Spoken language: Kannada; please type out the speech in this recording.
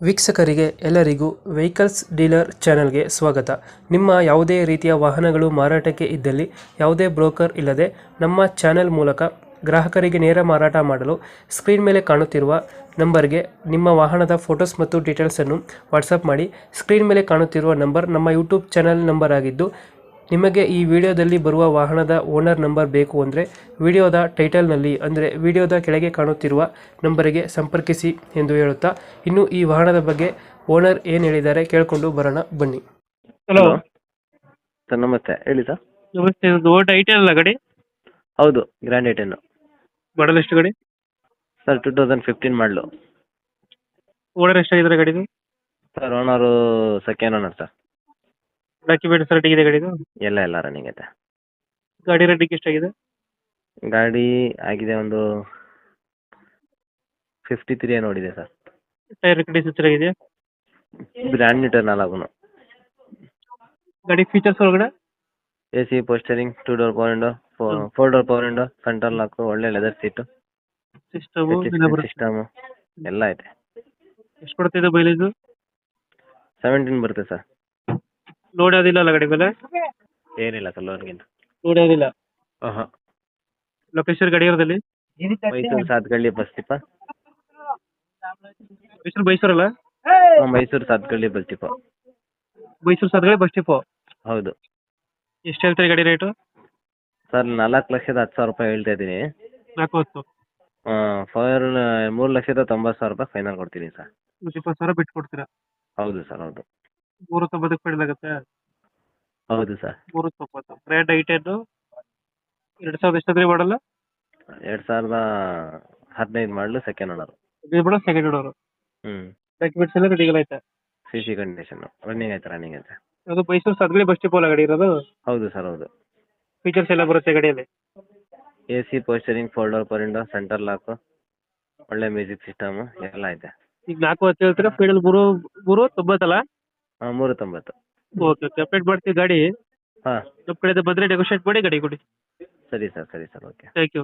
ವೀಕ್ಷಕರಿಗೆ ಎಲ್ಲರಿಗೂ ವೆಹಿಕಲ್ಸ್ ಡೀಲರ್ ಚಾನೆಲ್ಗೆ ಸ್ವಾಗತ. ನಿಮ್ಮ ಯಾವುದೇ ರೀತಿಯ ವಾಹನಗಳು ಮಾರಾಟಕ್ಕೆ ಇದ್ದಲ್ಲಿ ಯಾವುದೇ ಬ್ರೋಕರ್ ಇಲ್ಲದೆ ನಮ್ಮ ಚಾನೆಲ್ ಮೂಲಕ ಗ್ರಾಹಕರಿಗೆ ನೇರ ಮಾರಾಟ ಮಾಡಲು ಸ್ಕ್ರೀನ್ ಮೇಲೆ ಕಾಣುತ್ತಿರುವ ನಂಬರ್ಗೆ ನಿಮ್ಮ ವಾಹನದ ಫೋಟೋಸ್ ಮತ್ತು ಡೀಟೇಲ್ಸನ್ನು ವಾಟ್ಸಪ್ ಮಾಡಿ. ಸ್ಕ್ರೀನ್ ಮೇಲೆ ಕಾಣುತ್ತಿರುವ ನಂಬರ್ ನಮ್ಮ ಯೂಟ್ಯೂಬ್ ಚಾನೆಲ್ ನಂಬರ್ ಆಗಿದ್ದು, ನಿಮಗೆ ಈ ವಿಡಿಯೋದಲ್ಲಿ ಬರುವ ವಾಹನದ ಓನರ್ ನಂಬರ್ ಬೇಕು ಅಂದರೆ ವಿಡಿಯೋದ ಟೈಟಲ್ನಲ್ಲಿ ಅಂದರೆ ವಿಡಿಯೋದ ಕೆಳಗೆ ಕಾಣುತ್ತಿರುವ ನಂಬರಿಗೆ ಸಂಪರ್ಕಿಸಿ ಎಂದು ಹೇಳುತ್ತಾ, ಇನ್ನು ಈ ವಾಹನದ ಬಗ್ಗೆ ಓನರ್ ಏನು ಹೇಳಿದ್ದಾರೆ ಕೇಳಿಕೊಂಡು ಬರೋಣ ಬನ್ನಿ. ಹಲೋ ಸರ್ ನಮಸ್ತೆ, ಹೇಳಿ ಸರ್. ನಮಸ್ತೆ. ಒಂದು ಓಟ್ ಐಟನ್ ಅಲ್ಲ ಗಾಡಿ? ಹೌದು, ಗ್ರ್ಯಾಂಡ್ ಐಟೆನ್. ಮಾಡಲ್ ಎಷ್ಟು ಗಾಡಿ? ಸರ್ 2015 ಮಾಡಲು. ಓನರ್ ಎಷ್ಟಾಗಿದ್ದಾರೆ ಗಾಡಿದು? Sir owner second owner sir. Documents ready ಇದೆ ಗಾಡಿದು? ಎಲ್ಲ ರನ್ನಿಂಗ್ ಐತೆ. ಗಾಡಿ ರೇಟಿಂಗ್ ಎಷ್ಟಾಗಿದೆ? ಗಾಡಿ ಆಗಿದೆ ಒಂದು 53 ನೋಡಿದೆ ಸರ್. ಟೈರ್ ಕಂಡೀಷನ್ ಚೆನ್ನಾಗಿದೆಯಾ? ಬ್ರ್ಯಾಂಡ್ ನ್ಯೂ ಟೈರ್ ನಾಲ್ಕು. ಗಾಡಿ ಫೀಚರ್ಸ್ ಒಳಗಡೆ? AC ಪೋಸ್ಟರಿಂಗ್, 2 door power window, 4 door power window, centre lock, ಒಳ್ಳೆ ಲೆದರ್ ಸೀಟು, ಸಿಸ್ಟಮು ಎಲ್ಲ ಐತೆ. ಎಷ್ಟು ಕೊಡ್ತಿದೆ ಮೈಲೇಜ್? 17 ಬರುತ್ತೆ ಸರ್. ಲೋಡ್ ಯಾವುದಿಲ್ಲ ಅಲ್ಲ ಗಾಡಿ ಮೇಲೆ? ಏನಿಲ್ಲ ಸರ್ ಲೋನ್ಗಿಂತ. ಲೋಡ್ ಯಾವುದಿಲ್ಲ. ಹಾಂ. ಲೊಕೇಶನ್ ಗಾಡಿ ಇರೋದಲ್ಲಿ? Mysuru Sathagalli bus depot. ಮೈಸೂರಲ್ಲ? Mysuru Sathagalli bus depot. Mysuru Sathagalli bus depot? ಹೌದು. ಎಷ್ಟು ಹೇಳ್ತಾರೆ ಗಾಡಿ ರೇಟು? ಸರ್ 4,10,000 ರೂಪಾಯಿ ಹೇಳ್ತಾ ಇದ್ದೀನಿ. 4,10,000? 3,90,000 ರೂಪಾಯಿ ಫೈನಲ್ ಕೊಡ್ತೀನಿ ಸರ್. 20,000 ಬಿಟ್ಟು ಕೊಡ್ತೀರಾ? ಹೌದು ಸರ್, ಹೌದು. 390 ಫೈನಲ್ ಆಗುತ್ತೆ? ಹೌದು ಸರ್. 390. ಗ್ರ್ಯಾಂಡ್ ಐಟೆನ್ 2000 ಎಷ್ಟಾದ್ರಿ ಮಾಡಲ್ಲ? 2015 ಮಾಡಲು, ಸೆಕೆಂಡ್ ಓನರ್. Second owner. ಹ್ಞೂ. ಡಾಕ್ಯುಮೆಂಟ್ಸ್ ಎಲ್ಲ ರೆಡಿ ಐತೆ? CC ಕಂಡೀಷನ್ ರನ್ನಿಂಗ್ ಐತೆ. ಅದು ಮೈಸೂರು ಸಾತ್ಗಳ್ಳಿ ಬಸ್ ಡಿಪೋ ಅಲ್ಲ ಗಾಡಿ ಇರೋದು? ಹೌದು ಸರ್, ಹೌದು. ಫೀಚರ್ಸ್ ಎಲ್ಲ ಬರುತ್ತೆ ಗಾಡಿಯಲ್ಲಿ? AC ಪೋಸ್ಟರಿಂಗ್, 4 door power window, centre lock, ಒಳ್ಳೆ ಮ್ಯೂಸಿಕ್ ಸಿಸ್ಟಮು ಎಲ್ಲ ಐತೆ. ಈಗ 4,10 ಹೇಳ್ತೀರಾ, ಫೈನಲ್ 390 ಅಲ್ಲ? ಹಾಂ, 390. ಓಕೆ, ಅಪ್ಡೇಟ್ ಮಾಡ್ತೀವಿ ಗಾಡಿ. ಹಾಂ, ನಮ್ಮ ಕಡೆಯಿಂದ ಬಂದರೆ ನೆಗೋಷಿಯೇಟ್ ಮಾಡಿ ಗಾಡಿ ಕೊಡಿ. ಸರಿ ಸರ್, ಓಕೆ. Thank you.